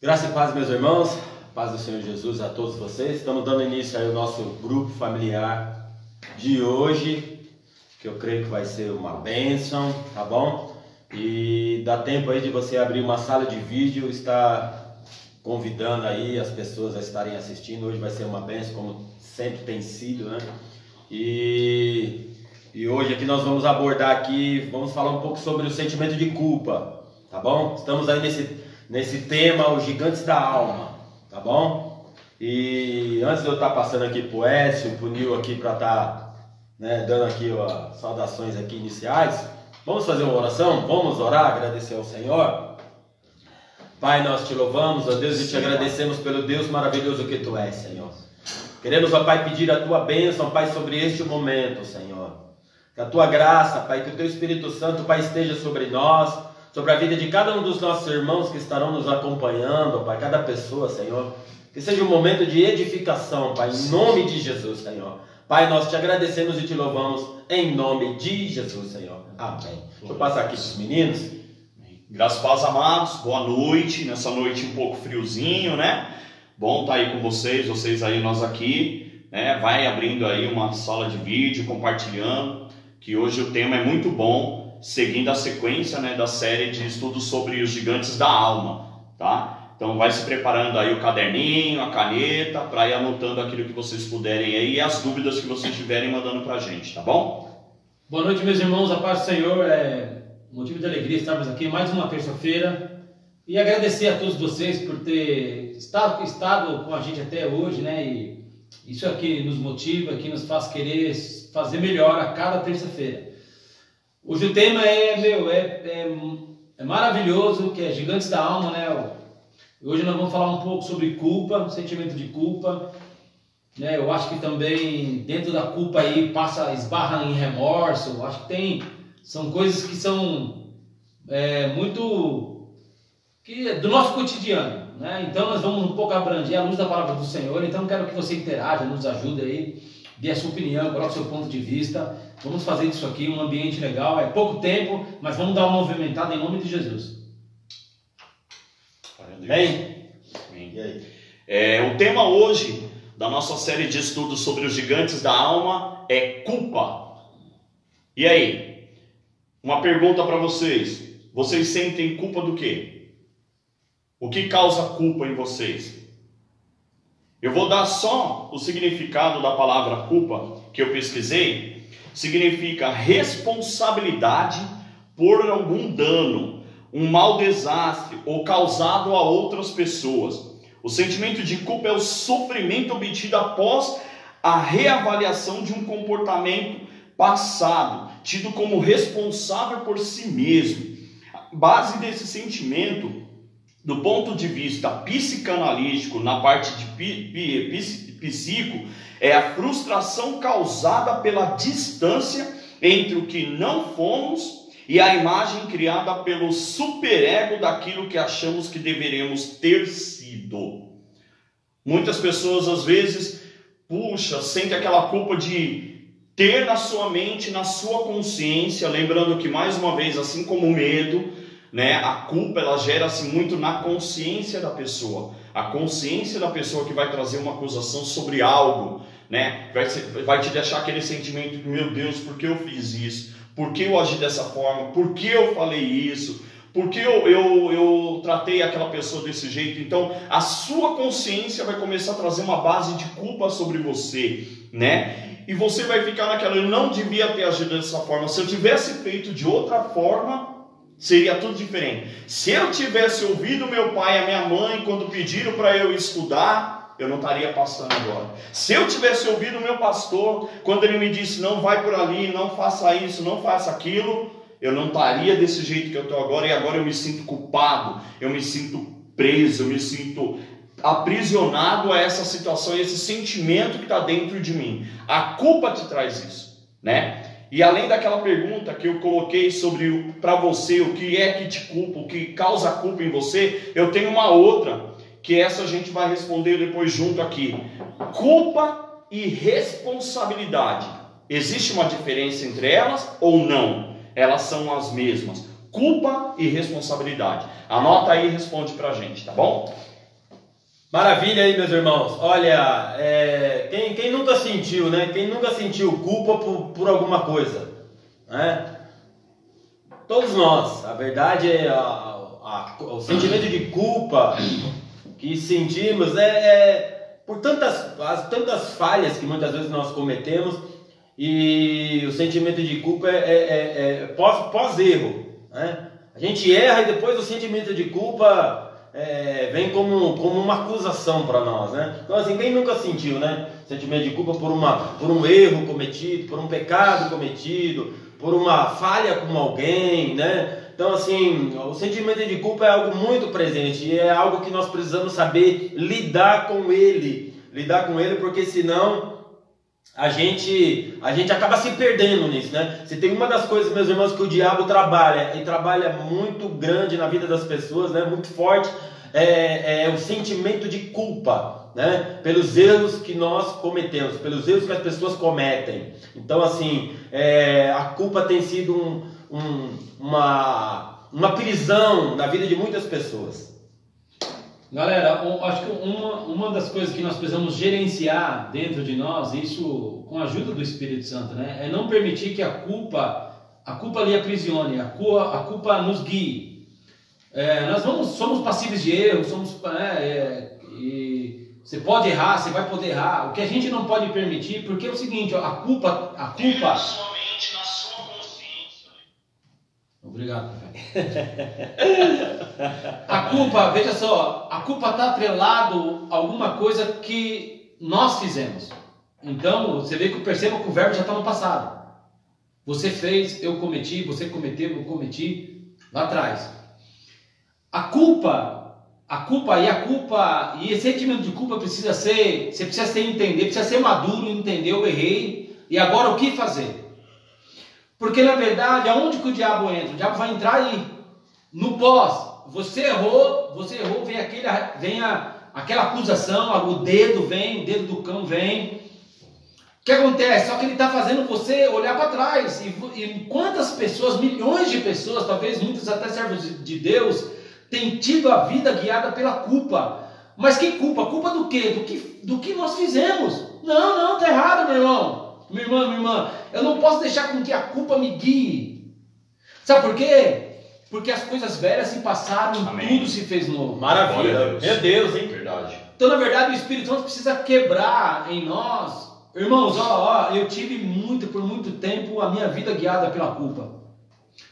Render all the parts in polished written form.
Graça e paz, meus irmãos, paz do Senhor Jesus a todos vocês. Estamos dando início aí ao nosso grupo familiar de hoje, que eu creio que vai ser uma bênção, tá bom? E dá tempo aí de você abrir uma sala de vídeo, estar convidando aí as pessoas a estarem assistindo. Hoje vai ser uma bênção, como sempre tem sido, né? E hoje aqui nós vamos abordar aqui, vamos falar um pouco sobre o sentimento de culpa, tá bom? Estamos aí nesse tema, os gigantes da alma, tá bom? E antes de eu estar passando aqui pro Écio, pro Nil aqui para estar dando aqui as saudações aqui iniciais, vamos fazer uma oração? Vamos orar, agradecer ao Senhor? Pai, nós te louvamos, ó Deus, e te agradecemos pelo Deus maravilhoso que tu és, Senhor. Queremos, ó Pai, pedir a tua bênção, Pai, sobre este momento, Senhor. Que a tua graça, Pai, que o teu Espírito Santo, Pai, esteja sobre nós, sobre a vida de cada um dos nossos irmãos que estarão nos acompanhando, Pai, cada pessoa, Senhor. Que seja um momento de edificação, Pai, em nome de Jesus, Senhor. Pai, nós te agradecemos e te louvamos em nome de Jesus, Senhor. Amém. Deixa eu passar aqui para os meninos. Graças a Deus, amados, boa noite. Nessa noite um pouco friozinho, né? Bom estar aí com vocês aí, nós aqui, né? Vai abrindo aí uma sala de vídeo, compartilhando, que hoje o tema é muito bom, seguindo a sequência, né, da série de estudos sobre os gigantes da alma, tá? Então vai se preparando aí o caderninho, a caneta, para ir anotando aquilo que vocês puderem aí e as dúvidas que vocês tiverem mandando pra gente, tá bom? Boa noite, meus irmãos, a paz do Senhor. É motivo de alegria estarmos aqui mais uma terça-feira e agradecer a todos vocês por ter estado com a gente até hoje, né? E isso aqui nos motiva, que nos faz querer fazer melhor a cada terça-feira. Hoje o tema é maravilhoso, que é gigantes da alma, né? Hoje nós vamos falar um pouco sobre culpa, sentimento de culpa, né? Eu acho que também dentro da culpa aí esbarra em remorso. Eu acho que são coisas que são muito do nosso cotidiano, né? Então nós vamos um pouco abranger a luz da palavra do Senhor. Então quero que você interaja, nos ajude aí, dê a sua opinião, coloque seu ponto de vista. Vamos fazer isso aqui um ambiente legal, é pouco tempo, mas vamos dar uma movimentada em nome de Jesus. Bem? E aí? O tema hoje da nossa série de estudos sobre os gigantes da alma é culpa. E aí? Uma pergunta para vocês. Vocês sentem culpa do quê? O que causa culpa em vocês? Eu vou dar só o significado da palavra culpa que eu pesquisei. Significa responsabilidade por algum dano, um mau desastre ou causado a outras pessoas. O sentimento de culpa é o sofrimento obtido após a reavaliação de um comportamento passado, tido como responsável por si mesmo. A base desse sentimento, do ponto de vista psicanalítico, na parte de psico, é a frustração causada pela distância entre o que não fomos e a imagem criada pelo superego daquilo que achamos que deveríamos ter sido. Muitas pessoas às vezes, sentem aquela culpa de ter na sua mente, na sua consciência, lembrando que mais uma vez, assim como o medo, né, a culpa ela gera-se muito na consciência da pessoa. A consciência da pessoa que vai trazer uma acusação sobre algo, né, vai te deixar aquele sentimento de, meu Deus, por que eu fiz isso? Por que eu agi dessa forma? Por que eu falei isso? Por que eu tratei aquela pessoa desse jeito? Então, a sua consciência vai começar a trazer uma base de culpa sobre você, né? E você vai ficar naquela, eu não devia ter agido dessa forma. Se eu tivesse feito de outra forma, seria tudo diferente. Se eu tivesse ouvido meu pai e a minha mãe quando pediram para eu estudar, eu não estaria passando agora. Se eu tivesse ouvido o meu pastor quando ele me disse, não vai por ali, não faça isso, não faça aquilo, eu não estaria desse jeito que eu estou agora. E agora eu me sinto culpado, eu me sinto preso, eu me sinto aprisionado a essa situação, a esse sentimento que está dentro de mim. A culpa te traz isso, né? E além daquela pergunta que eu coloquei sobre para você, o que é que te culpa, o que causa culpa em você, eu tenho uma outra, que essa a gente vai responder depois junto aqui. Culpa e responsabilidade. Existe uma diferença entre elas ou não? Elas são as mesmas. Culpa e responsabilidade. Anota aí e responde pra gente, tá bom? Maravilha aí, meus irmãos. Olha, quem nunca sentiu, né? Quem nunca sentiu culpa por alguma coisa, né? Todos nós. A verdade é o sentimento de culpa que sentimos por tantas falhas que muitas vezes nós cometemos, e o sentimento de culpa é pós-erro, né? A gente erra e depois o sentimento de culpa vem como uma acusação para nós, né? Então assim, quem nunca sentiu, né? Sentimento de culpa por um erro cometido, por um pecado cometido, por uma falha com alguém, né? Então assim, o sentimento de culpa é algo muito presente e é algo que nós precisamos saber lidar com ele, porque senão a gente acaba se perdendo nisso, né? Se tem uma das coisas, meus irmãos, que o diabo trabalha, e trabalha muito grande na vida das pessoas, né? Muito forte, é o sentimento de culpa, né? Pelos erros que nós cometemos, pelos erros que as pessoas cometem. Então assim, a culpa tem sido uma prisão na vida de muitas pessoas. Galera, acho que uma das coisas que nós precisamos gerenciar dentro de nós, isso com a ajuda do Espírito Santo, né? É não permitir que a culpa ali aprisione, a culpa nos guie. Somos passíveis de erro, e você pode errar, você vai poder errar. O que a gente não pode permitir, porque é o seguinte, ó, a culpa. Somente na sua consciência. Obrigado, A culpa, veja só, a culpa está atrelado a alguma coisa que nós fizemos. Então, perceba que o verbo já está no passado. Você fez, eu cometi, você cometeu, eu cometi, lá atrás. A culpa e esse sentimento de culpa você precisa entender, precisa ser maduro, entender, eu errei, e agora o que fazer? Porque na verdade, aonde que o diabo entra? O diabo vai entrar aí, no pós. Você errou, vem aquela acusação, o dedo do cão vem. O que acontece? Só que ele está fazendo você olhar para trás. E quantas pessoas, milhões de pessoas, talvez muitos até servos de Deus, têm tido a vida guiada pela culpa. Mas que culpa? Culpa do quê? Do que nós fizemos. Não, está errado, meu irmão. Minha irmã, eu não posso deixar com que a culpa me guie. Sabe por quê? Porque as coisas velhas se passaram, Amém. Tudo se fez novo. Maravilha, meu Deus, hein? Verdade. Então, na verdade, o Espírito Santo precisa quebrar em nós. Irmãos, eu tive por muito tempo a minha vida guiada pela culpa.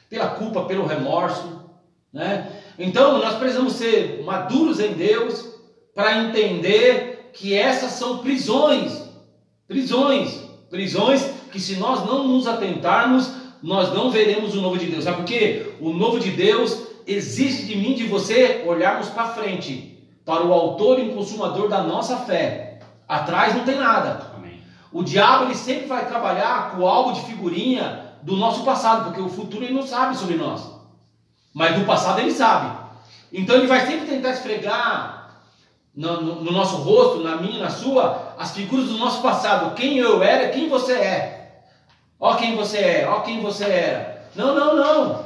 Pela culpa, pelo remorso, né? Então, nós precisamos ser maduros em Deus para entender que essas são prisões que, se nós não nos atentarmos, nós não veremos o novo de Deus. Sabe por quê? O novo de Deus exige de mim, de você, olharmos para frente, para o autor e consumador da nossa fé. Atrás não tem nada. Amém. O diabo, ele sempre vai trabalhar com algo de figurinha do nosso passado, porque o futuro ele não sabe sobre nós, mas do passado ele sabe. Então ele vai sempre tentar esfregar no nosso rosto, na minha, na sua, as figuras do nosso passado. Quem eu era, quem você é. Ó quem você é, ó quem você era. Não.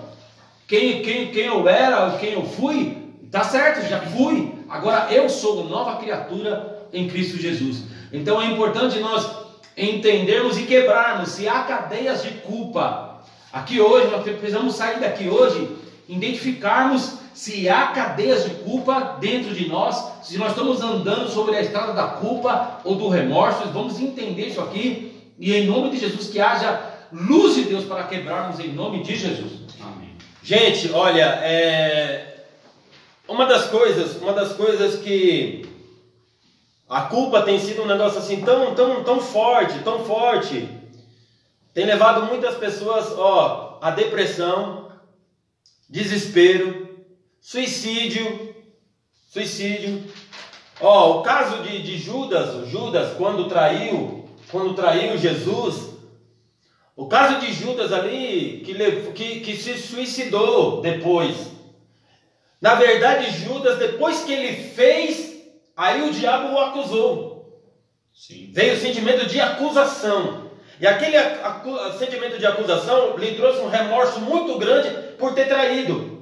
Quem eu era, quem eu fui, tá certo, já fui. Agora eu sou nova criatura em Cristo Jesus. Então é importante nós entendermos e quebrarmos. Se há cadeias de culpa, aqui hoje, nós precisamos sair daqui hoje, identificarmos se há cadeias de culpa dentro de nós, se nós estamos andando sobre a estrada da culpa ou do remorso. Vamos entender isso aqui, e em nome de Jesus, que haja luz de Deus para quebrarmos em nome de Jesus. Amém. Gente, olha, uma das coisas que a culpa tem sido um negócio assim tão forte, tem levado muitas pessoas à depressão, desespero, suicídio. O caso de Judas quando traiu Jesus, o caso de Judas ali, que se suicidou depois. Na verdade, Judas, depois que ele fez, aí o diabo o acusou. Sim. Veio o sentimento de acusação. E aquele sentimento de acusação lhe trouxe um remorso muito grande por ter traído.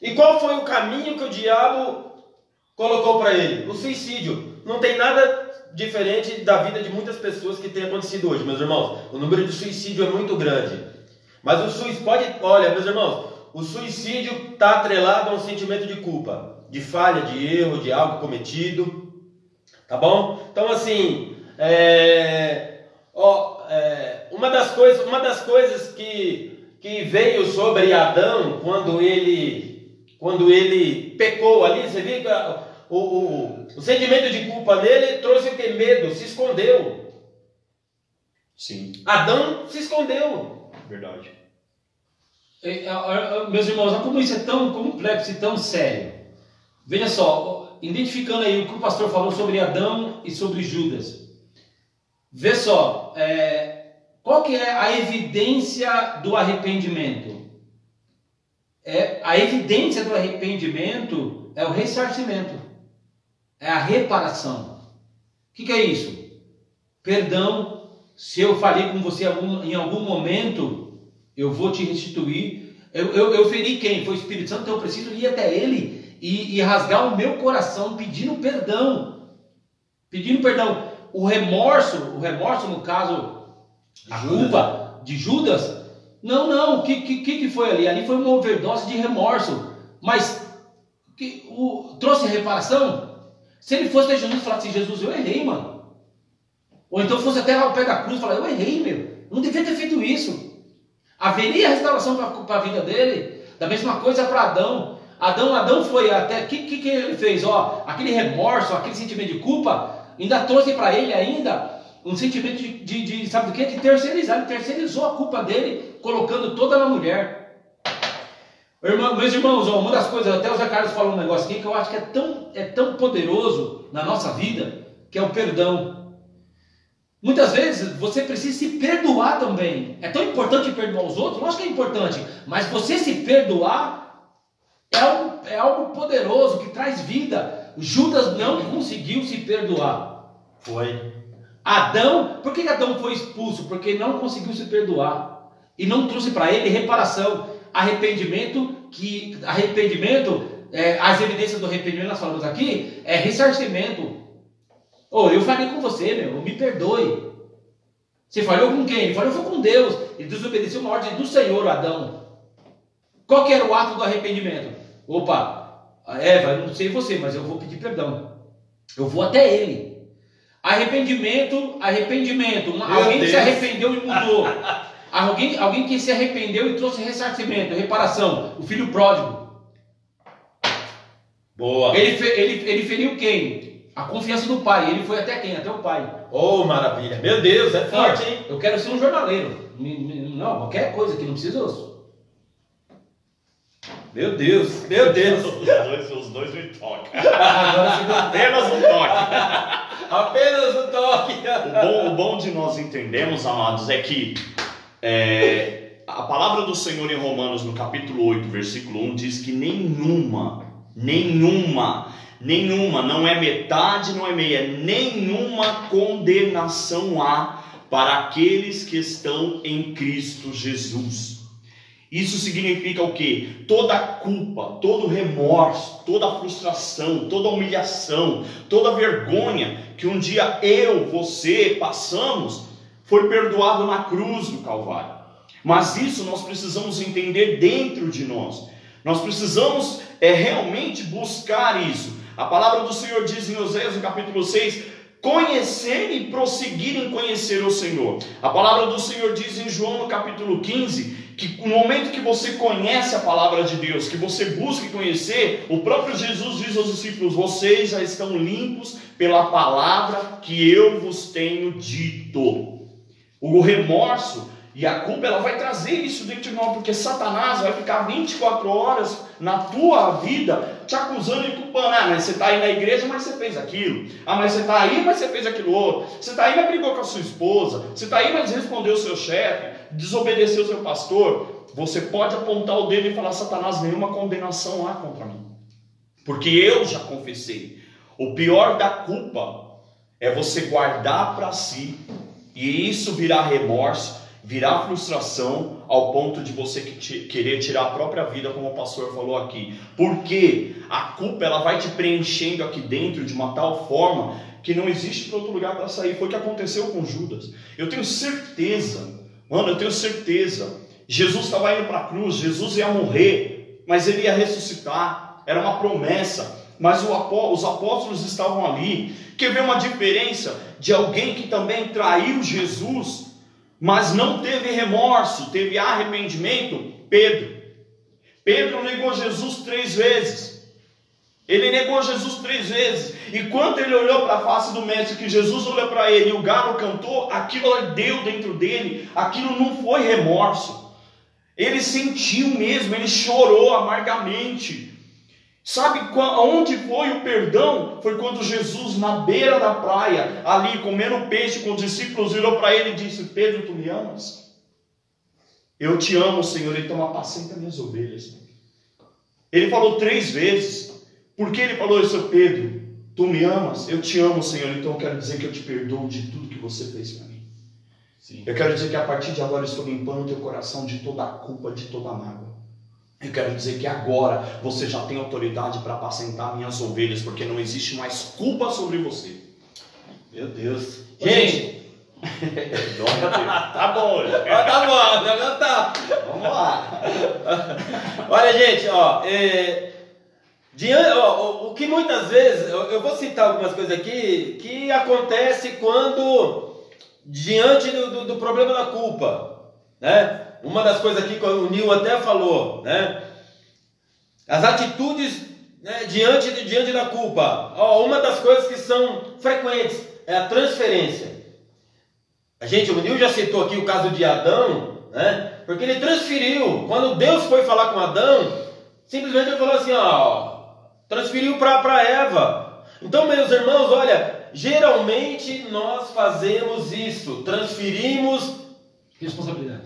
E qual foi o caminho que o diabo colocou para ele. O suicídio não tem nada diferente da vida de muitas pessoas que tem acontecido hoje, meus irmãos. O número de suicídio é muito grande. Mas o suicídio olha, meus irmãos, o suicídio está atrelado a um sentimento de culpa, de falha, de erro, de algo cometido. Tá bom? Então assim, uma das coisas que veio sobre Adão quando ele pecou ali, você viu que o sentimento de culpa dele trouxe o que? Medo, se escondeu. Sim. Adão se escondeu. Verdade. Meus irmãos, olha como isso é tão complexo e tão sério. Veja só, identificando aí o que o pastor falou sobre Adão e sobre Judas. Vê só, qual que é a evidência do arrependimento? A evidência do arrependimento é o ressarcimento, é a reparação. O que é isso? Perdão. Se eu falei com você em algum momento, eu vou te restituir. Eu feri quem? Foi o Espírito Santo, então eu preciso ir até ele e rasgar o meu coração pedindo perdão. Pedindo perdão. O remorso no caso, a culpa de Judas, não, o que foi ali? Ali foi uma overdose de remorso. Mas trouxe reparação? Se ele fosse até Jesus e falasse assim, Jesus, eu errei, mano. Ou então fosse até ao pé da cruz e falar, eu errei, meu. Não devia ter feito isso. Haveria restauração para a vida dele. Da mesma coisa para Adão. Adão foi até... O que ele fez? Aquele remorso, aquele sentimento de culpa, ainda trouxe para ele ainda um sentimento de sabe do que? De terceirizar. Ele terceirizou a culpa dele, colocando toda na mulher. Meus irmãos, uma das coisas, até o Zé Carlos falou um negócio aqui que eu acho que é tão poderoso na nossa vida, que é o perdão. Muitas vezes você precisa se perdoar também. É tão importante perdoar os outros? Lógico que é importante. Mas você se perdoar é algo poderoso, que traz vida. Judas não conseguiu se perdoar. Foi. Adão, por que Adão foi expulso? Porque não conseguiu se perdoar. E não trouxe para ele reparação. Arrependimento, as evidências do arrependimento nós falamos aqui, é ressarcimento. Eu falei com você, me perdoe. Você falhou com quem? Ele falou foi com Deus. Ele desobedeceu uma ordem do Senhor, Adão. Qual que era o ato do arrependimento? Eva, eu não sei você, mas eu vou pedir perdão. Eu vou até ele. Arrependimento. Alguém que se arrependeu e mudou. Alguém que se arrependeu e trouxe ressarcimento, reparação. O filho pródigo. Boa. Ele feriu quem? A confiança do pai. Ele foi até quem? Até o pai. Maravilha. Meu Deus, é forte, hein? Eu quero ser um jornaleiro. Não, qualquer coisa que não precisa. Meu Deus. Os dois me tocam. Apenas um toque. Apenas um toque. O bom de nós entendermos, amados, é que a palavra do Senhor em Romanos, no capítulo 8, versículo 1, diz que nenhuma, não é metade, não é meia, nenhuma condenação há para aqueles que estão em Cristo Jesus. Isso significa o quê? Toda culpa, todo remorso, toda frustração, toda humilhação, toda vergonha que um dia você passamos, foi perdoado na cruz do Calvário. Mas isso nós precisamos entender dentro de nós. Nós precisamos realmente buscar isso. A palavra do Senhor diz em Oséias, no capítulo 6, conhecer e prosseguir em conhecer o Senhor. A palavra do Senhor diz em João, no capítulo 15, que no momento que você conhece a palavra de Deus, que você busca conhecer, o próprio Jesus diz aos discípulos, vocês já estão limpos pela palavra que eu vos tenho dito. O remorso e a culpa, ela vai trazer isso dentro de nós, porque Satanás vai ficar 24 horas na tua vida te acusando e culpando. Mas você está aí na igreja, mas você fez aquilo. Mas você está aí, mas você fez aquilo outro. Você está aí, mas brigou com a sua esposa. Você está aí, mas respondeu o seu chefe, desobedeceu o seu pastor. Você pode apontar o dedo e falar, Satanás, nenhuma condenação há contra mim, porque eu já confessei. O pior da culpa é você guardar para si, e isso virar remorso, virar frustração ao ponto de você querer tirar a própria vida, como o pastor falou aqui. Porque a culpa, ela vai te preenchendo aqui dentro de uma tal forma que não existe outro lugar para sair. Foi o que aconteceu com Judas. Eu tenho certeza, mano, eu tenho certeza. Jesus estava indo para a cruz, Jesus ia morrer, mas ele ia ressuscitar. Era uma promessa. Mas os apóstolos estavam ali. Quer ver uma diferença de alguém que também traiu Jesus, mas não teve remorso, teve arrependimento? Pedro negou Jesus 3 vezes. Ele negou Jesus 3 vezes. E quando ele olhou para a face do mestre, que Jesus olhou para ele e o galo cantou, aquilo ardeu dentro dele. Aquilo não foi remorso. Ele sentiu mesmo, ele chorou amargamente. Sabe onde foi o perdão? Foi quando Jesus, na beira da praia, ali comendo peixe com os discípulos, virou para ele e disse: Pedro, tu me amas? Eu te amo, Senhor, então apacenta minhas ovelhas. Ele falou 3 vezes. Por que ele falou isso? Pedro, tu me amas? Eu te amo, Senhor, então eu quero dizer que eu te perdoo de tudo que você fez para mim. Sim. Eu quero dizer que a partir de agora eu estou limpando o teu coração de toda a culpa, de toda a mágoa. Eu quero dizer que agora você já tem autoridade para apacentar minhas ovelhas, porque não existe mais culpa sobre você. Meu Deus. Gente, tá bom. Tá bom, tá. Vamos lá. Olha, gente, o que muitas vezes, eu vou citar algumas coisas aqui, que acontece quando, diante do problema da culpa, né? Uma das coisas aqui que o Nil até falou, né? As atitudes, né, diante da culpa. Uma das coisas que são frequentes é a transferência. O Nil já citou aqui o caso de Adão, né? Porque ele transferiu. Quando Deus foi falar com Adão, simplesmente ele falou assim, transferiu para Eva. Então, meus irmãos, olha, geralmente nós fazemos isso, transferimos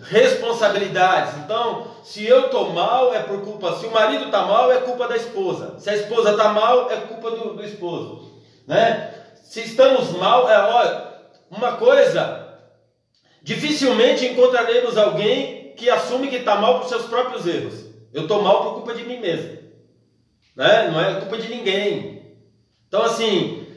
responsabilidades. Então, se eu estou mal, é por culpa. Se o marido está mal, é culpa da esposa. Se a esposa está mal, é culpa do esposo, né? Se estamos mal, uma coisa, dificilmente encontraremos alguém que assume que está mal por seus próprios erros. Eu estou mal por culpa de mim mesmo, né? Não é culpa de ninguém. Então, assim,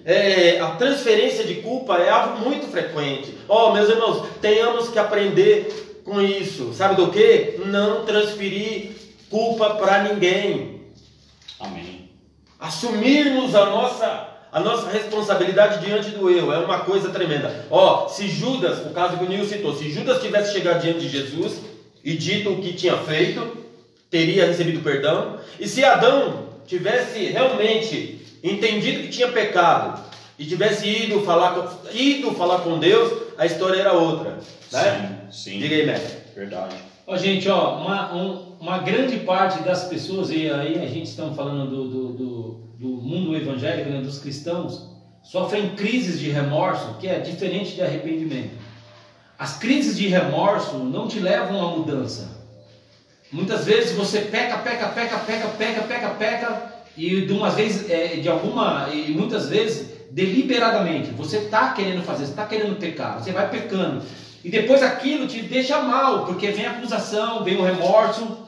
a transferência de culpa é algo muito frequente. Meus irmãos, tenhamos que aprender com isso. Sabe do que? Não transferir culpa para ninguém. Amém. Assumirmos a nossa responsabilidade diante do erro é uma coisa tremenda. Se Judas, o caso que o Nil citou, se Judas tivesse chegado diante de Jesus e dito o que tinha feito, teria recebido perdão. E se Adão tivesse realmente entendido que tinha pecado e tivesse ido falar com Deus, a história era outra, né? Sim. Diga aí, mestre. Verdade. Gente, uma grande parte das pessoas, e aí a gente está falando do mundo evangélico, né, dos cristãos, sofrem crises de remorso, que é diferente de arrependimento. As crises de remorso não te levam à mudança. Muitas vezes você peca, e de uma vez, e muitas vezes deliberadamente, você está querendo fazer, você está querendo pecar, você vai pecando, e depois aquilo te deixa mal, porque vem a acusação, vem o remorso.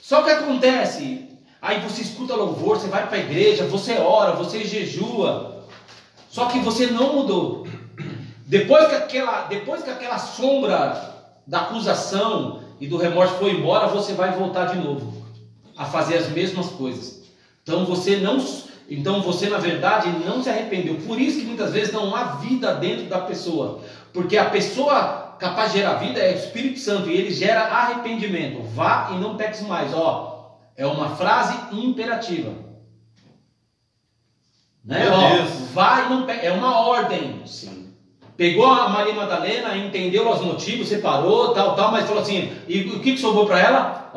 Só que acontece, aí você escuta louvor, você vai para a igreja, você ora, você jejua, só que você não mudou. Depois que aquela sombra da acusação e do remorso foi embora, você vai voltar de novo a fazer as mesmas coisas. Então você na verdade não se arrependeu. Por isso que muitas vezes não há vida dentro da pessoa, porque a pessoa capaz de gerar vida é o Espírito Santo, e ele gera arrependimento. Vá e não peques mais. É uma frase imperativa, né? Vá e não peques, é uma ordem. Sim. Pegou a Maria Madalena, entendeu os motivos, separou, tal, mas falou assim, e o que sobrou para ela?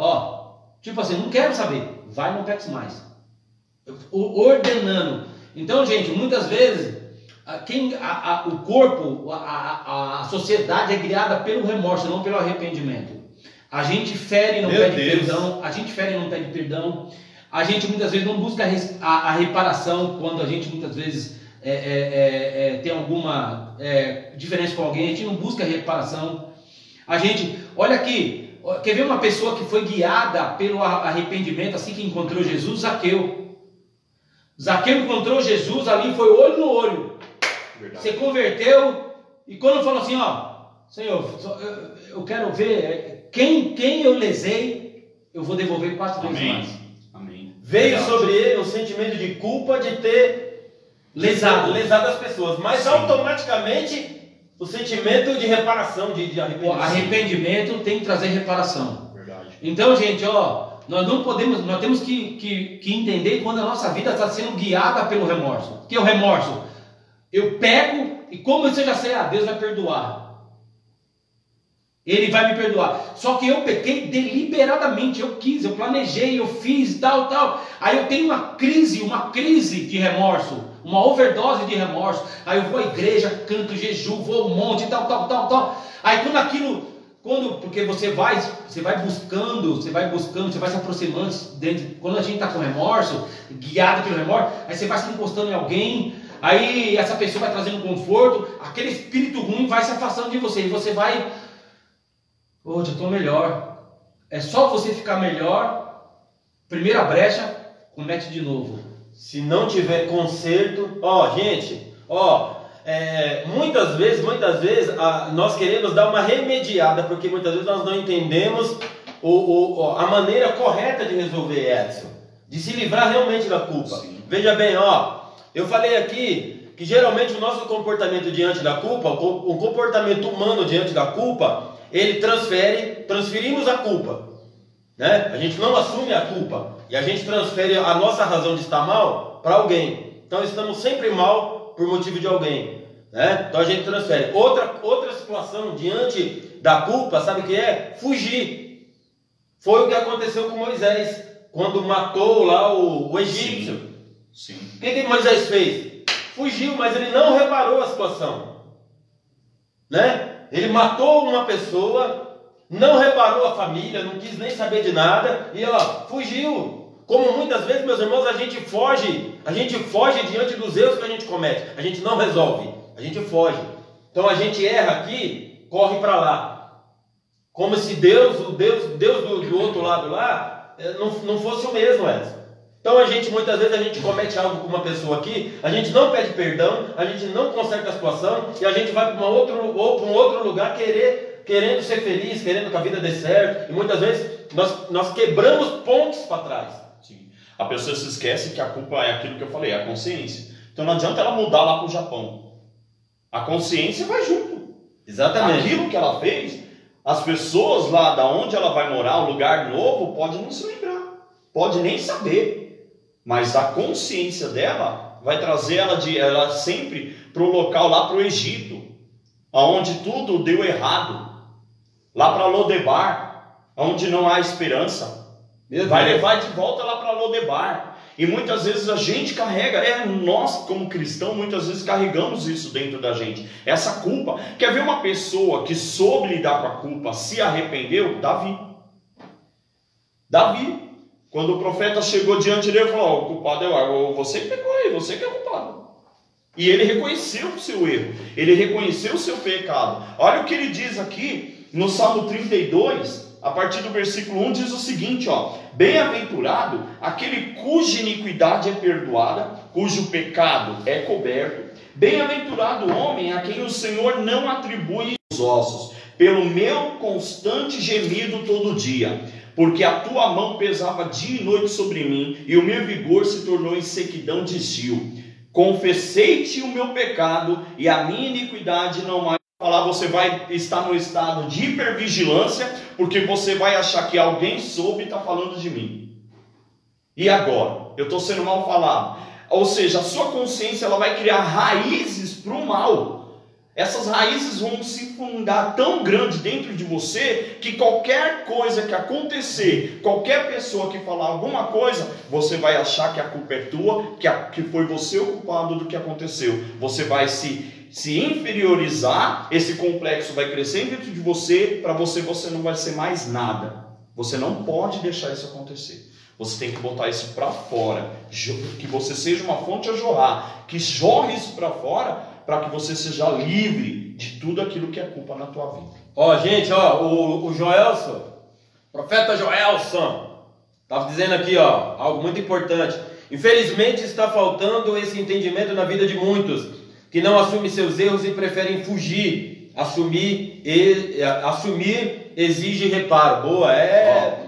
Tipo assim, não quero saber, vai e não peques mais. Ordenando. Então, gente, muitas vezes o corpo, a sociedade é criada pelo remorso, não pelo arrependimento. A gente fere e não pede perdão. A gente muitas vezes não busca a reparação quando a gente muitas vezes tem alguma diferença com alguém. A gente não busca reparação. Olha aqui, quer ver uma pessoa que foi guiada pelo arrependimento assim que encontrou Jesus? Zaqueu. Zaqueu encontrou Jesus ali, foi olho no olho. Verdade. Se converteu e quando falou assim, ó, Senhor, eu quero ver quem eu lesei, eu vou devolver 4 vezes mais. Amém. Veio sobre ele um sentimento de culpa de ter lesado as pessoas, mas sim, automaticamente o sentimento de reparação, de arrependimento. O arrependimento tem que trazer reparação. Verdade. Então, gente, ó, nós temos que entender quando a nossa vida está sendo guiada pelo remorso. O que é o remorso? Eu pego e como eu já sei, Deus vai perdoar. Ele vai me perdoar. Só que eu pequei deliberadamente, eu quis, eu planejei, eu fiz, tal. Aí eu tenho uma crise de remorso, uma overdose de remorso. Aí eu vou à igreja, canto jejum, vou ao monte, tal. Aí porque você vai buscando, você vai se aproximando, quando a gente está com remorso, guiado pelo remorso, aí você vai se encostando em alguém, aí essa pessoa vai trazendo conforto, aquele espírito ruim vai se afastando de você, e você vai, hoje eu estou melhor, é só você ficar melhor, primeira brecha, comete de novo. Se não tiver conserto, gente, muitas vezes nós queremos dar uma remediada, porque muitas vezes nós não entendemos a maneira correta de resolver isso, de se livrar realmente da culpa. Sim. Veja bem, eu falei aqui que geralmente o nosso comportamento diante da culpa, o comportamento humano diante da culpa, ele transferimos a culpa, né? A gente não assume a culpa e a gente transfere a nossa razão de estar mal para alguém. Então estamos sempre mal por motivo de alguém, né? Então a gente transfere. Outra situação diante da culpa, sabe o que é? Fugir. Foi o que aconteceu com Moisés quando matou lá o egípcio. Sim. O que Moisés fez? Fugiu, mas ele não reparou a situação, né? Ele matou uma pessoa, não reparou a família, não quis nem saber de nada e fugiu. Como muitas vezes, meus irmãos, a gente foge diante dos erros que a gente comete. A gente não resolve, a gente foge. Então a gente erra aqui, corre para lá. Como se Deus do outro lado lá, não fosse o mesmo, Edson. Então muitas vezes a gente comete algo com uma pessoa aqui, a gente não pede perdão, a gente não conserta a situação e a gente vai para um outro lugar querendo ser feliz, querendo que a vida dê certo. E muitas vezes nós quebramos pontos para trás. Sim. A pessoa se esquece que a culpa é aquilo que eu falei, a consciência. Então não adianta ela mudar lá para o Japão. A consciência vai junto. Exatamente. Aquilo que ela fez, as pessoas lá da onde ela vai morar, o lugar novo, pode não se lembrar, pode nem saber. Mas a consciência dela vai trazer ela sempre para o local lá para o Egito, onde tudo deu errado, lá para Lodebar, onde não há esperança. Vai levar de volta lá para Lodebar. E muitas vezes a gente carrega, nós como cristãos, muitas vezes carregamos isso dentro da gente, essa culpa. Quer ver uma pessoa que soube lidar com a culpa, se arrependeu? Davi. Quando o profeta chegou diante dele, falou: o culpado é você que pecou aí, você que é o culpado. E ele reconheceu o seu erro, ele reconheceu o seu pecado. Olha o que ele diz aqui no Salmo 32, a partir do versículo 1, diz o seguinte: bem-aventurado aquele cuja iniquidade é perdoada, cujo pecado é coberto. Bem-aventurado o homem a quem o Senhor não atribui os ossos, pelo meu constante gemido todo dia. Porque a tua mão pesava dia e noite sobre mim, e o meu vigor se tornou em sequidão de Gil. Confessei-te o meu pecado, e a minha iniquidade não mais. Você vai estar no estado de hipervigilância, porque você vai achar que alguém soube e está falando de mim. E agora? Eu estou sendo mal falado. Ou seja, a sua consciência ela vai criar raízes para o mal. Essas raízes vão se fundar tão grande dentro de você, que qualquer coisa que acontecer, qualquer pessoa que falar alguma coisa, você vai achar que a culpa é tua, que foi você o culpado do que aconteceu. Você vai se inferiorizar, esse complexo vai crescer dentro de você, para você não vai ser mais nada. Você não pode deixar isso acontecer. Você tem que botar isso para fora, que você seja uma fonte a jorrar, que jorre isso para fora, para que você seja livre de tudo aquilo que é culpa na tua vida. Ó, gente, ó, o Joelson, profeta Joelson, estava dizendo aqui, ó, algo muito importante. Infelizmente está faltando esse entendimento na vida de muitos, que não assumem seus erros e preferem fugir. Assumir exige reparo. Boa,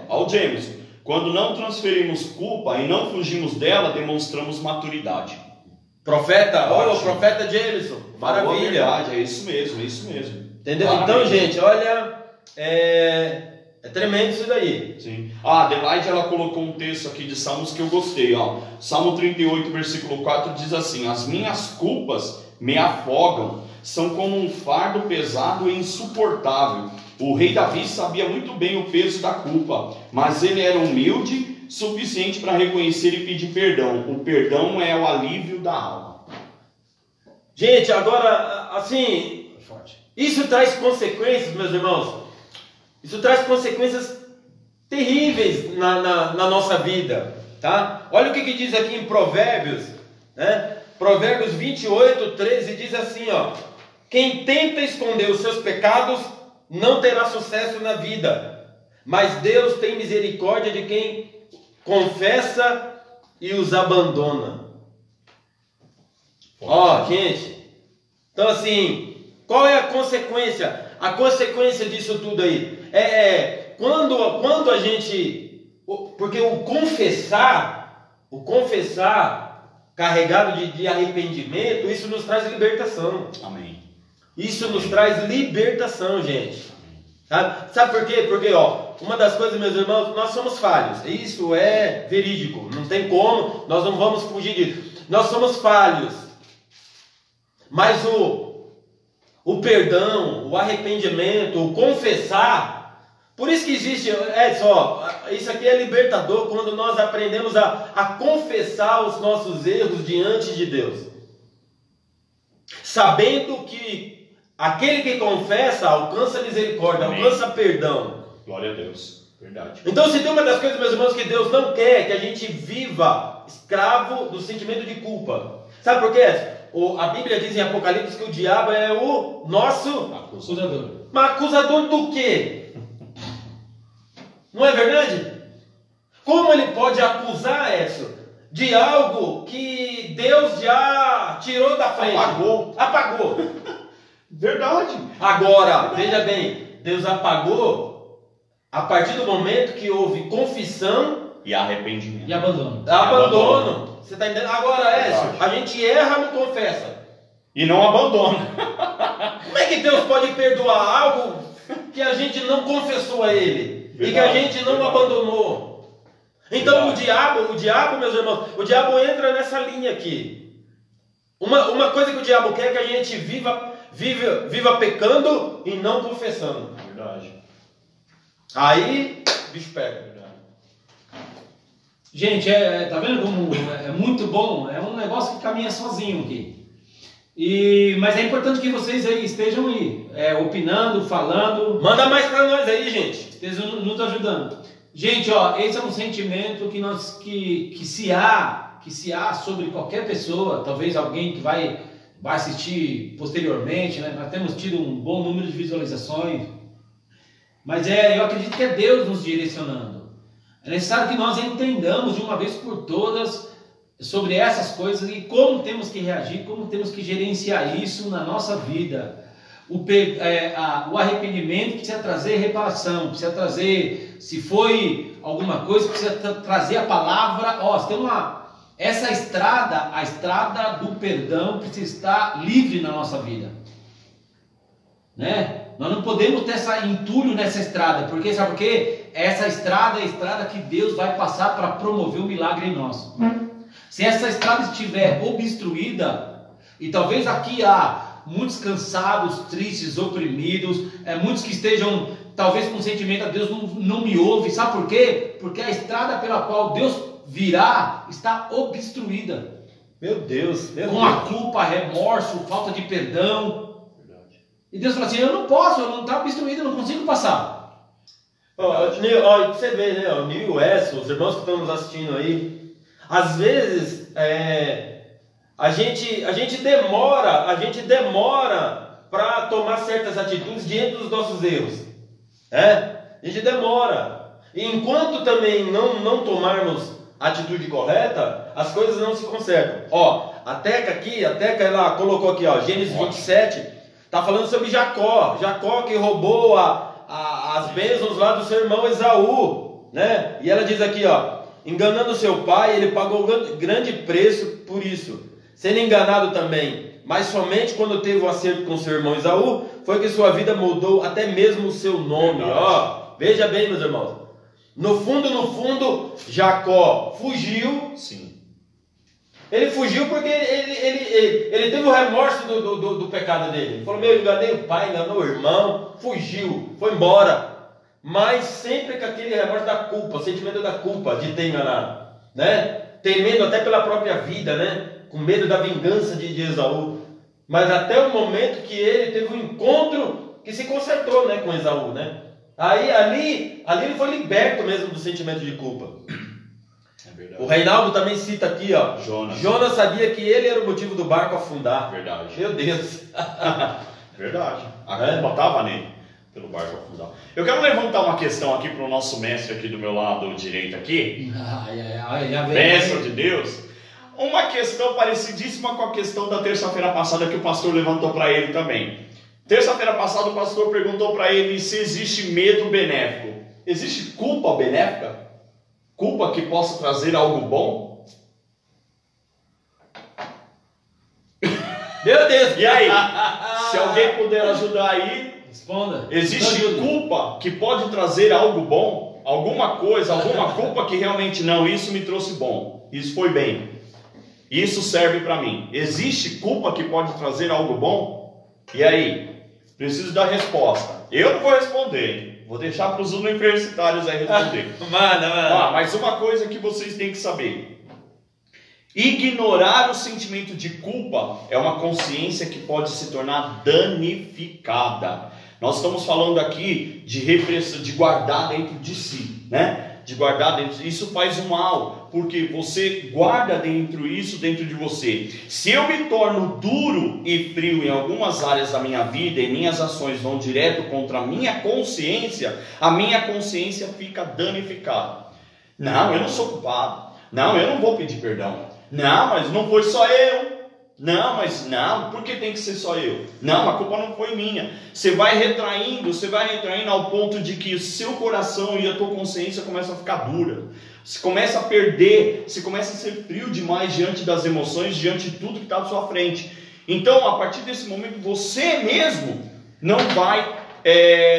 Ó, o James, quando não transferimos culpa e não fugimos dela, demonstramos maturidade. Profeta, profeta Jameson, maravilha. Verdade, é isso mesmo, é isso mesmo. Entendeu? Parabéns. Então, gente, olha, é tremendo isso daí. Sim. A Adelaide, ela colocou um texto aqui de Salmos que eu gostei, ó. Salmo 38, versículo 4 diz assim: as minhas culpas me afogam, são como um fardo pesado e insuportável. O rei Davi sabia muito bem o peso da culpa, mas ele era humilde, suficiente para reconhecer e pedir perdão. O perdão é o alívio da alma. Gente, agora, assim, isso traz consequências, meus irmãos. Isso traz consequências terríveis na nossa vida, tá? Olha o que diz aqui em Provérbios, né? Provérbios 28, 13 diz assim, ó: quem tenta esconder os seus pecados não terá sucesso na vida, mas Deus tem misericórdia de quem confessa e os abandona. Ó, gente, então assim, qual é a consequência? A consequência disso tudo aí quando a gente, porque o confessar carregado de arrependimento, isso nos traz libertação. Amém. Isso nos traz libertação, gente. Sabe por quê? Porque, ó, uma das coisas, meus irmãos, nós somos falhos. Isso é verídico. Não tem como, nós não vamos fugir disso. Nós somos falhos. Mas o perdão, o arrependimento, o confessar, por isso que existe, isso aqui é libertador quando nós aprendemos a confessar os nossos erros diante de Deus. Sabendo que aquele que confessa alcança misericórdia, amém, alcança perdão. Glória a Deus, verdade. Então, se tem uma das coisas, meus irmãos, que Deus não quer que a gente viva escravo do sentimento de culpa. Sabe por quê? A Bíblia diz em Apocalipse que o diabo é o nosso acusador. Mas acusador do quê? Não é verdade? Como ele pode acusar isso de algo que Deus já tirou da frente? Apagou. Verdade. Agora, veja bem, Deus apagou a partir do momento que houve confissão e arrependimento. E abandono. Abandono. Você está entendendo? Agora, a gente erra, não confessa. E não abandona. Como é que Deus pode perdoar algo que a gente não confessou a Ele? Verdade, e que a gente não abandonou? Então o diabo, meus irmãos, o diabo entra nessa linha aqui. Uma coisa que o diabo quer é que a gente viva pecando e não confessando. Verdade. Aí, bicho pega. Gente, tá vendo como é muito bom? É um negócio que caminha sozinho aqui. Mas é importante que vocês aí estejam aí, opinando, falando. Manda mais para nós aí, gente. Estejam nos ajudando. Gente, ó, esse é um sentimento que se há sobre qualquer pessoa, talvez alguém que vai assistir posteriormente, né? Nós temos tido um bom número de visualizações. Mas eu acredito que é Deus nos direcionando. É necessário que nós entendamos de uma vez por todas sobre essas coisas e como temos que reagir, como temos que gerenciar isso na nossa vida. O arrependimento precisa trazer reparação, precisa trazer, se foi alguma coisa, precisa trazer a palavra. Essa estrada, a estrada do perdão, precisa estar livre na nossa vida, né? Nós não podemos ter entulho nessa estrada, porque sabe por quê? Essa estrada é a estrada que Deus vai passar para promover o milagre em nós. Se essa estrada estiver obstruída, e talvez aqui há muitos cansados, tristes, oprimidos, muitos que estejam talvez com o sentimento, a Deus não me ouve, sabe por quê? Porque a estrada pela qual Deus virá está obstruída. Meu Deus. Com a culpa, remorso, falta de perdão. E Deus fala assim, eu não posso, não está obstruído, eu não consigo passar. Você vê, né? O Nil e o Wes, os irmãos que estão nos assistindo aí, às vezes a gente demora para tomar certas atitudes diante dos nossos erros. A gente demora. E enquanto também não tomarmos a atitude correta, as coisas não se consertam. Ó, a Teca ela colocou aqui, ó, Gênesis 27, está falando sobre Jacó. Jacó que roubou as bênçãos lá do seu irmão Esaú, né? E ela diz aqui, ó, enganando seu pai, ele pagou grande preço por isso, sendo enganado também, mas somente quando teve um acerto com seu irmão Esaú, foi que sua vida mudou até mesmo o seu nome. Ó, veja bem, meus irmãos, no fundo, Jacó fugiu. Sim. Ele fugiu porque ele teve o remorso do pecado dele. Ele falou, meu, enganei o pai, enganou o irmão, fugiu, foi embora. Mas sempre com aquele remorso da culpa, o sentimento da culpa de ter enganado, né? Temendo até pela própria vida, né? Com medo da vingança de Esaú. Mas até o momento que ele teve um encontro que se consertou, né, com Esaú, né? Aí ali ele foi liberto mesmo do sentimento de culpa. É verdade. O Reinaldo também cita aqui, ó, Jonas sabia que ele era o motivo do barco afundar. Verdade. Meu Deus. Verdade. A culpa estava nele, pelo barco afundar. Eu quero levantar uma questão aqui para o nosso mestre aqui do meu lado direito aqui. Bênção de Deus. Uma questão parecidíssima com a questão da terça-feira passada que o pastor levantou para ele também. Terça-feira passada o pastor perguntou para ele se existe medo benéfico. Existe culpa benéfica? Culpa que possa trazer algo bom? Meu Deus! E aí? Se alguém puder ajudar aí, responda. Existe culpa que pode trazer algo bom? Alguma coisa, alguma culpa que realmente não, isso me trouxe bom, isso foi bem, isso serve para mim. Existe culpa que pode trazer algo bom? E aí? Preciso da resposta. Eu não vou responder, hein? Vou deixar para os universitários aí responder. Mano. Mas uma coisa que vocês têm que saber: ignorar o sentimento de culpa é uma consciência que pode se tornar danificada. Nós estamos falando aqui de repressão, de guardar dentro de si, né? De guardar dentro, isso faz um mal, porque você guarda dentro de você. Se eu me torno duro e frio em algumas áreas da minha vida e minhas ações vão direto contra a minha consciência fica danificada. Não, eu não sou culpado. Não, eu não vou pedir perdão. Não, mas não foi só eu. Não, por que tem que ser só eu? Não, a culpa não foi minha. Você vai retraindo ao ponto de que o seu coração e a tua consciência começam a ficar dura. Você começa a perder, você começa a ser frio demais diante das emoções, diante de tudo que está à sua frente. Então, a partir desse momento, você mesmo não vai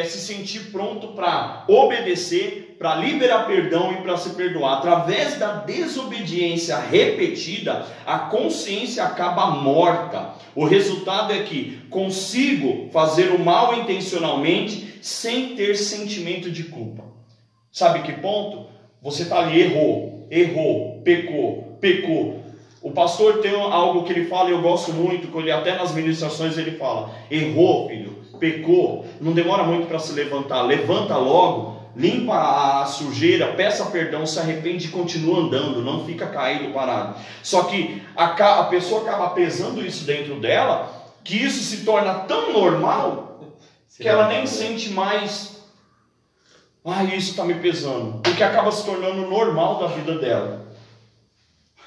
se sentir pronto para obedecer, para liberar perdão e para se perdoar. Através da desobediência repetida, a consciência acaba morta. O resultado é que consigo fazer o mal intencionalmente sem ter sentimento de culpa. Sabe que ponto? Você está ali, errou, pecou. O pastor tem algo que ele fala e eu gosto muito, que ele até nas ministrações ele fala: errou, filho, pecou, não demora muito para se levantar, levanta logo, limpa a sujeira, peça perdão, se arrepende e continua andando, não fica caído, parado. Só que a pessoa acaba pesando isso dentro dela, que isso se torna tão normal, que ela nem sente mais, isso está me pesando, porque acaba se tornando normal da vida dela.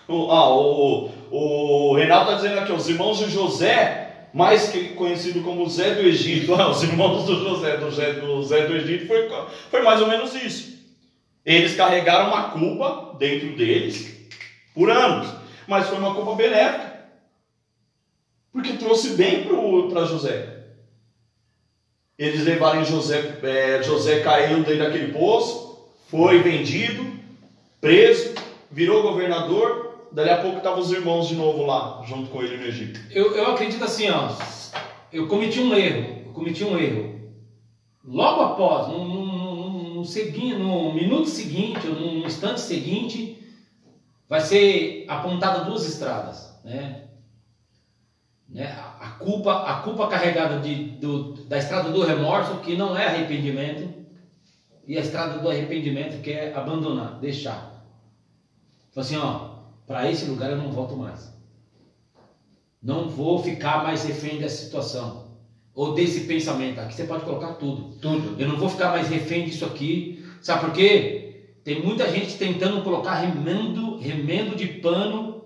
O Renato está dizendo aqui, os irmãos de José, mais que conhecido como Zé do Egito, os irmãos do Zé do Egito, foi mais ou menos isso. Eles carregaram uma culpa dentro deles por anos, mas foi uma culpa benéfica, porque trouxe bem para José. Eles levaram José caiu dentro daquele poço, foi vendido, preso, virou governador. Dali a pouco estavam os irmãos de novo lá, junto com ele no Egito. Eu acredito assim, eu cometi um erro. Logo após, no minuto seguinte, ou no instante seguinte, vai ser apontada duas estradas, né? A culpa carregada da estrada do remorso, que não é arrependimento, e a estrada do arrependimento, que é abandonar, deixar. Então assim, para esse lugar eu não volto mais. Não vou ficar mais refém dessa situação. ou desse pensamento? Aqui você pode colocar tudo. Tudo. Eu não vou ficar mais refém disso aqui. Sabe por quê? Tem muita gente tentando colocar remendo de pano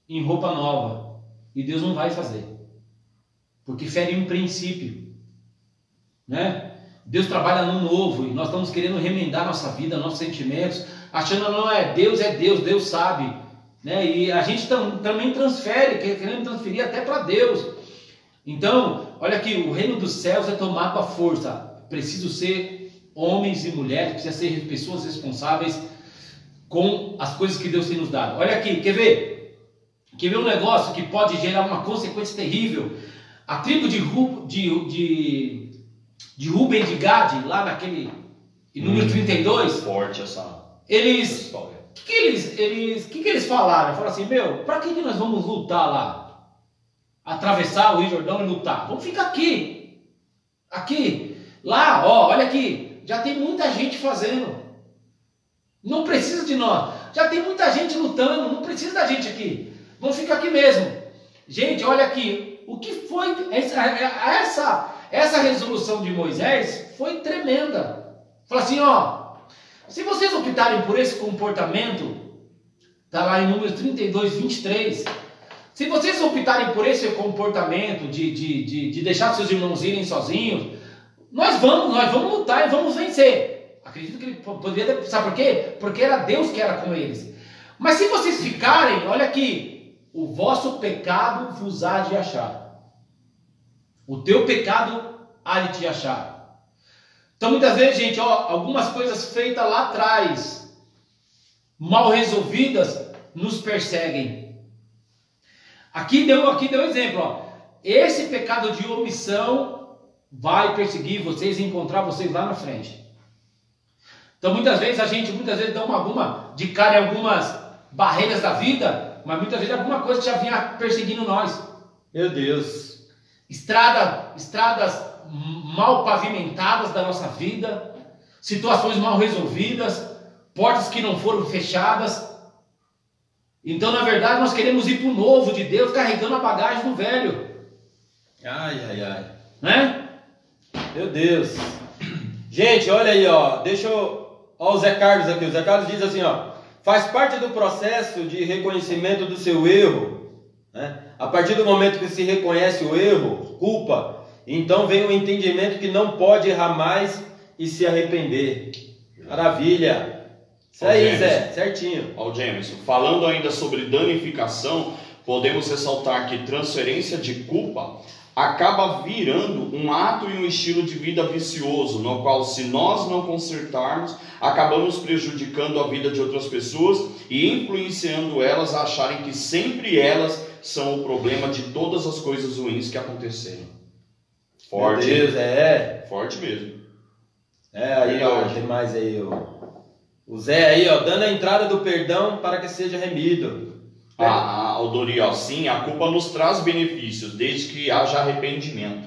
em roupa nova. E Deus não vai fazer. Porque fere um princípio. Né? Deus trabalha no novo e nós estamos querendo remendar nossa vida, nossos sentimentos, achando que não é Deus, Deus sabe. Né? E a gente também transfere, querendo transferir até para Deus. Então, olha aqui, o reino dos céus é tomado à força. Preciso ser homens e mulheres, precisa ser pessoas responsáveis com as coisas que Deus tem nos dado. Olha aqui, quer ver? Quer ver um negócio que pode gerar uma consequência terrível? A tribo de Rubem de Gade, lá naquele em número 32, Forte essa eles, história. o que eles falaram? Falaram assim, para que nós vamos lutar lá? Atravessar o Rio Jordão e lutar? Vamos ficar aqui. Aqui. Lá, olha aqui. Já tem muita gente fazendo. Não precisa de nós. Já tem muita gente lutando. Não precisa da gente aqui. Vamos ficar aqui mesmo. Gente, olha aqui. O que foi essa resolução de Moisés foi tremenda. Fala assim, se vocês optarem por esse comportamento, está lá em Números 32, 23. Se vocês optarem por esse comportamento de deixar seus irmãos irem sozinhos, nós vamos lutar e vamos vencer. Acredito que ele poderia, sabe por quê? Porque era Deus que era com eles. Mas se vocês ficarem, olha aqui, o vosso pecado vos há de achar. O teu pecado há de te achar. Então muitas vezes, gente, algumas coisas feitas lá atrás, mal resolvidas, nos perseguem. Aqui deu um exemplo, esse pecado de omissão vai perseguir vocês e encontrar vocês lá na frente. Então muitas vezes a gente dá alguma de cara em algumas barreiras da vida, mas muitas vezes alguma coisa já vinha perseguindo nós. Meu Deus. Estradas mal pavimentadas da nossa vida, situações mal resolvidas, portas que não foram fechadas. Então, na verdade, nós queremos ir para o novo de Deus, carregando a bagagem do velho. Ai. Né? Meu Deus. Gente, olha aí, Ó, o Zé Carlos aqui. O Zé Carlos diz assim, faz parte do processo de reconhecimento do seu erro, né? A partir do momento que se reconhece o erro, culpa, então vem o entendimento que não pode errar mais e se arrepender. Maravilha. Isso aí, Zé, certinho. Ó, Jameson, falando ainda sobre danificação, podemos ressaltar que transferência de culpa acaba virando um ato e um estilo de vida vicioso, no qual, se nós não consertarmos, acabamos prejudicando a vida de outras pessoas e influenciando elas a acharem que sempre elas são o problema de todas as coisas ruins que aconteceram. Forte. Meu Deus, Forte mesmo. Aí, tem mais aí, o Zé aí, dando a entrada do perdão para que seja remido. Aldori, sim, a culpa nos traz benefícios, desde que haja arrependimento.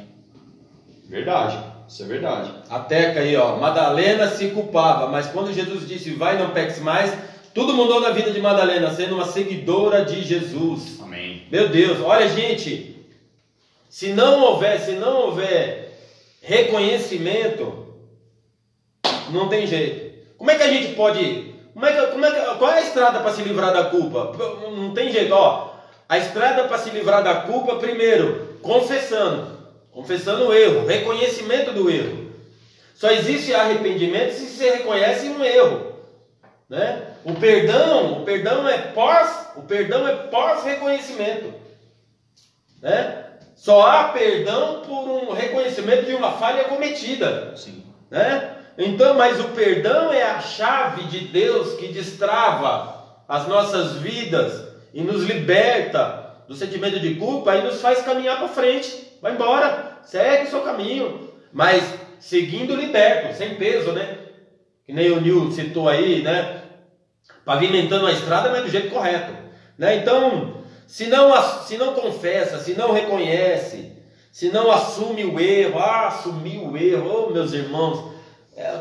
Verdade, isso é verdade. A Teca aí, Madalena se culpava, mas quando Jesus disse, vai, não peques mais, tudo mudou na vida de Madalena, sendo uma seguidora de Jesus. Amém. Meu Deus, olha, gente, se não houver reconhecimento, não tem jeito. Como é que a gente pode... qual é a estrada para se livrar da culpa? Não tem jeito, A estrada para se livrar da culpa, primeiro, confessando o erro, reconhecimento do erro. Só existe arrependimento se você reconhece um erro, né? O perdão é pós reconhecimento, né? Só há perdão por um reconhecimento de uma falha cometida. Sim. Né? Então, mas o perdão é a chave de Deus que destrava as nossas vidas e nos liberta do sentimento de culpa e nos faz caminhar para frente. Vai embora, segue o seu caminho, mas seguindo liberto, sem peso, né? Que nem o Nil citou aí, né? Pavimentando a estrada, mas do jeito correto, né? Então, se não confessa, se não reconhece, se não assume o erro, assumir o erro, meus irmãos,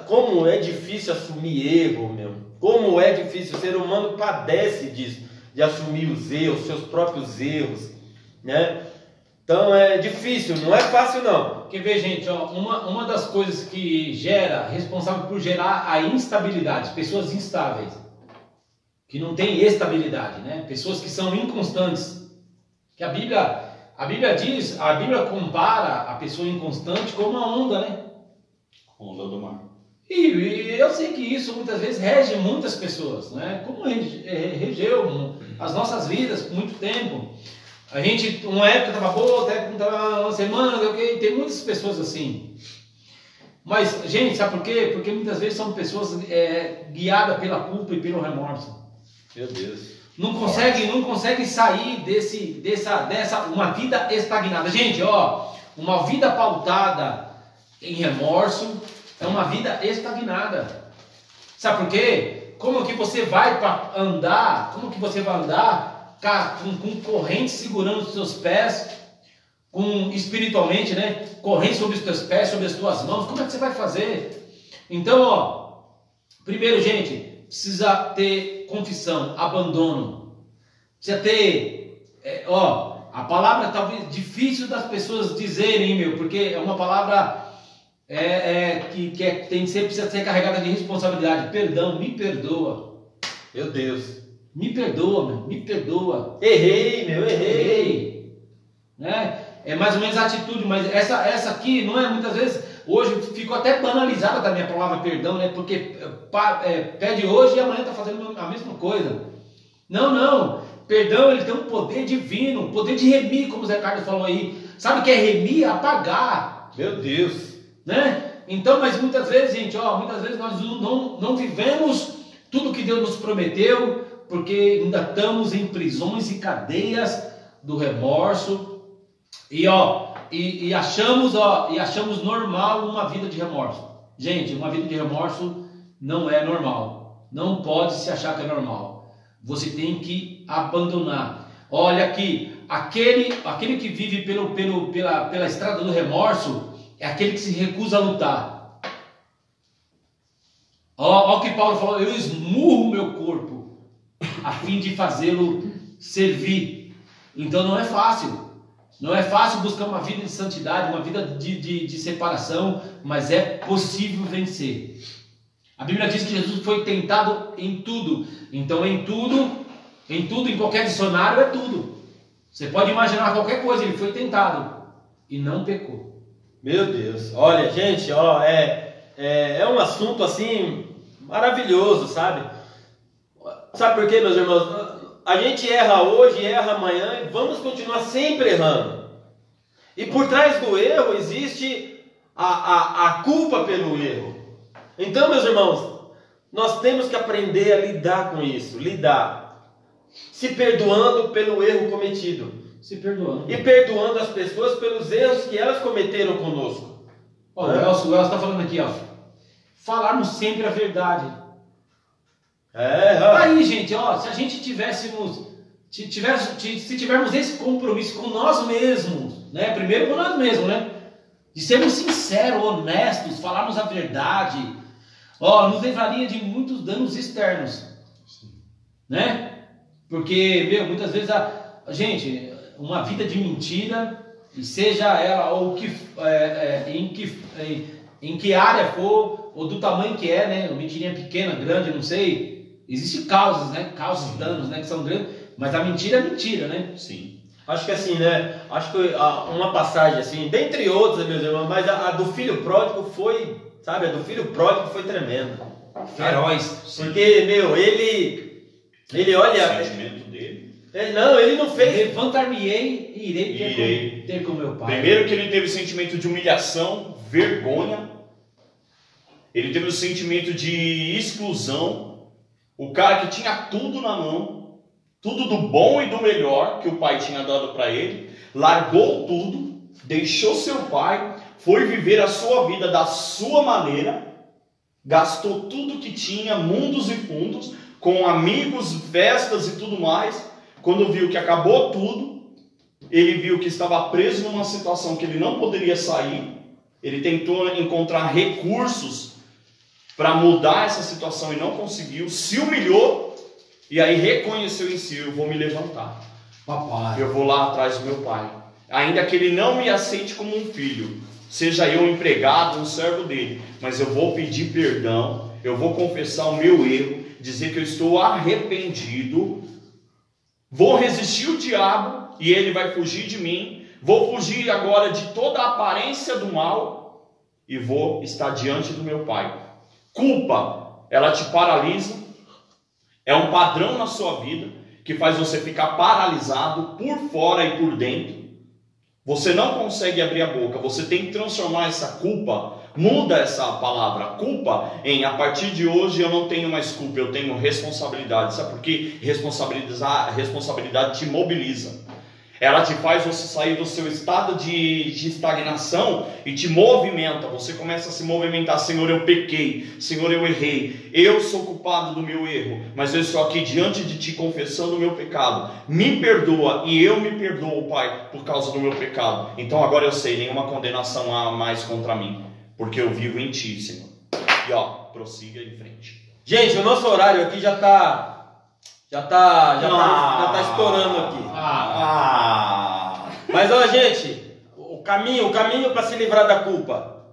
como é difícil assumir erro, meu. Como é difícil, o ser humano padece disso, de assumir os erros, seus próprios erros, né? Então é difícil, não é fácil não. Quer ver, gente, ó, uma das coisas que responsável por gerar a instabilidade, pessoas instáveis, que não têm estabilidade, né? Pessoas que são inconstantes. Que a Bíblia diz, a Bíblia compara a pessoa inconstante com uma onda, né? Onda do mar. E eu sei que isso muitas vezes rege muitas pessoas, né? Como regeu as nossas vidas por muito tempo. A gente, uma época estava boa, outra época estava uma semana, okay? Tem muitas pessoas assim. Mas, gente, sabe por quê? Porque muitas vezes são pessoas guiadas pela culpa e pelo remorso. Meu Deus. Não consegue sair dessa uma vida estagnada. Gente, ó, uma vida pautada em remorso é uma vida estagnada. Sabe por quê? Como que você vai andar? Como que você vai andar com corrente segurando os seus pés, espiritualmente, né? Corrente sobre os teus pés, sobre as tuas mãos? Como é que você vai fazer? Então, ó, primeiro, gente, precisa ter confissão, abandono. Precisa ter, a palavra talvez difícil das pessoas dizerem, porque é uma palavra precisa ser carregada de responsabilidade. Perdão, me perdoa. Meu Deus. Me perdoa, me perdoa. Errei. Né? É mais ou menos a atitude, mas essa aqui não é muitas vezes. Hoje ficou até banalizada da minha palavra perdão, né? Porque pede hoje e amanhã está fazendo a mesma coisa. Não. Perdão, ele tem um poder divino, um poder de remir, como o Zé Carlos falou aí. Sabe o que é remir? Apagar. Meu Deus. Né? Então, mas muitas vezes, gente, muitas vezes nós não vivemos tudo que Deus nos prometeu, porque ainda estamos em prisões e cadeias do remorso e achamos normal uma vida de remorso. Gente, uma vida de remorso não é normal. Não pode se achar que é normal. Você tem que abandonar. Olha aqui, aquele que vive pela estrada do remorso é aquele que se recusa a lutar. Olha o que Paulo falou: eu esmurro meu corpo a fim de fazê-lo servir. Então não é fácil. Não é fácil buscar uma vida de santidade, uma vida de separação, mas é possível vencer. A Bíblia diz que Jesus foi tentado em tudo. Então em tudo, em qualquer dicionário é tudo. Você pode imaginar qualquer coisa, ele foi tentado e não pecou. Meu Deus. Olha, gente, é um assunto assim maravilhoso, sabe? Sabe por quê, meus irmãos? A gente erra hoje, erra amanhã e vamos continuar sempre errando. E por trás do erro existe a culpa pelo erro. Então, meus irmãos, nós temos que aprender a lidar com isso. Se perdoando pelo erro cometido. Se perdoando. E perdoando as pessoas pelos erros que elas cometeram conosco. O Elcio está falando aqui, falarmos sempre a verdade. Aí, gente, se a gente se tivermos esse compromisso com nós mesmos, né? Primeiro com nós mesmos, né? De sermos sinceros, honestos, falarmos a verdade, nos livraria de muitos danos externos, né? Porque, muitas vezes gente, uma vida de mentira, e seja ela ou em que área for, ou do tamanho que é, né? Uma mentirinha pequena, grande, não sei. Existem causas, né? Causas, danos, né? Que são grandes, mas a mentira é mentira, né? Sim. Acho que assim, né? Acho que uma passagem assim, dentre outras, meus irmãos, mas a do filho pródigo foi, sabe? A do filho pródigo foi tremenda. Feroz. Porque, ele olha. O sentimento dele. Ele não fez. Levantar-me-ei e irei ter com meu pai. Primeiro que ele teve o sentimento de humilhação, vergonha. Ele teve o sentimento de exclusão. O cara que tinha tudo na mão, tudo do bom e do melhor que o pai tinha dado para ele, largou tudo, deixou seu pai, foi viver a sua vida da sua maneira, gastou tudo que tinha, mundos e fundos, com amigos, festas e tudo mais. Quando viu que acabou tudo, ele viu que estava preso numa situação que ele não poderia sair. Ele tentou encontrar recursos para mudar essa situação e não conseguiu, se humilhou e aí reconheceu em si: eu vou me levantar, papai, eu vou lá atrás do meu pai. ainda que ele não me aceite como um filho, seja eu um empregado, um servo dele, mas eu vou pedir perdão, eu vou confessar o meu erro, dizer que eu estou arrependido, vou resistir o diabo e ele vai fugir de mim, vou fugir agora de toda a aparência do mal e vou estar diante do meu Pai. Culpa, ela te paralisa, é um padrão na sua vida que faz você ficar paralisado por fora e por dentro. Você não consegue abrir a boca, você tem que transformar essa culpa, muda essa palavra, culpa, em a partir de hoje eu não tenho mais culpa, eu tenho responsabilidade. Sabe por quê? Responsabilidade te mobiliza. Ela te faz você sair do seu estado de estagnação e te movimenta. Você começa a se movimentar. Senhor, eu pequei. Senhor, eu errei. Eu sou culpado do meu erro. Mas eu estou aqui diante de ti confessando o meu pecado. Me perdoa e eu me perdoo, Pai, por causa do meu pecado. Então agora eu sei, nenhuma condenação há mais contra mim. Porque eu vivo em ti, Senhor. E ó, prossiga em frente. Gente, o nosso horário aqui já tá estourando aqui. Mas ó, gente, o caminho para se livrar da culpa,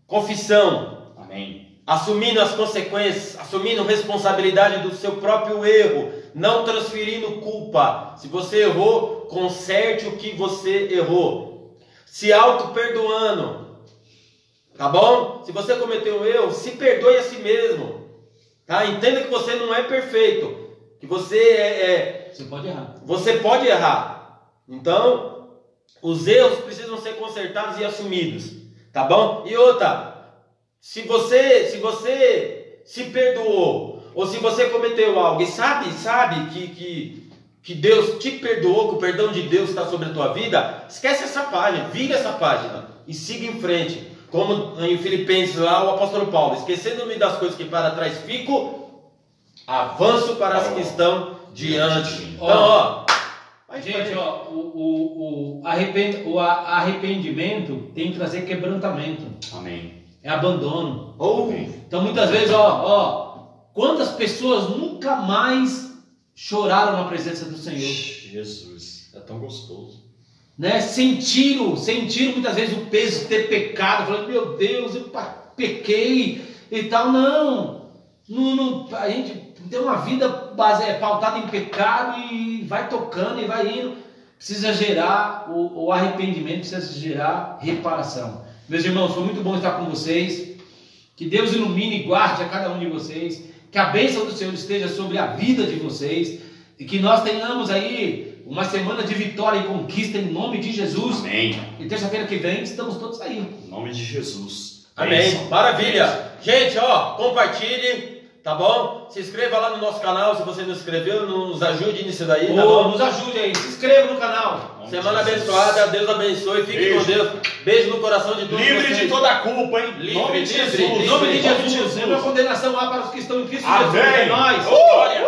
confissão, amém, assumindo as consequências, assumindo responsabilidade do seu próprio erro, não transferindo culpa. Se você errou, conserte o que você errou, se auto-perdoando, tá bom? Se você cometeu um erro, se perdoe a si mesmo, tá? Entenda que você não é perfeito, que você você pode errar. Então, os erros precisam ser consertados e assumidos, tá bom? E outra, se você se perdoou, ou se você cometeu algo e sabe que Deus te perdoou, que o perdão de Deus está sobre a tua vida, esquece essa página, vira essa página e siga em frente. Como em Filipenses lá o apóstolo Paulo, esquecendo-me das coisas que para trás fico, avanço para as que estão diante. Então, ó, gente, ó, o arrependimento tem que trazer quebrantamento. Amém. É abandono. Amém. Então muitas vezes, ó, quantas pessoas nunca mais choraram na presença do Senhor? Jesus, é tão gostoso. Né? Sentiram muitas vezes o peso de ter pecado, falando, meu Deus, eu pequei e tal. Não, a gente tem uma vida pautada em pecado e vai tocando e vai indo. Precisa gerar o arrependimento, precisa gerar reparação. Meus irmãos, foi muito bom estar com vocês. Que Deus ilumine e guarde a cada um de vocês. Que a bênção do Senhor esteja sobre a vida de vocês. E que nós tenhamos aí uma semana de vitória e conquista em nome de Jesus. Amém. E terça-feira que vem estamos todos aí. Em nome de Jesus. Amém. Bênção. Maravilha. Gente, ó, compartilhe, tá bom? Se inscreva lá no nosso canal, se você não se inscreveu, nos ajude nisso daí, tá bom? Nos ajude aí, se inscreva no canal. Semana abençoada, Deus abençoe, fique com Deus. Beijo no coração de todos Livre vocês. de toda a culpa, hein? Livre, Nome de livre, Jesus. Em nome de Livre. Jesus. Nenhuma condenação há para os que estão em Cristo Amém. Jesus. É nóis. Glória.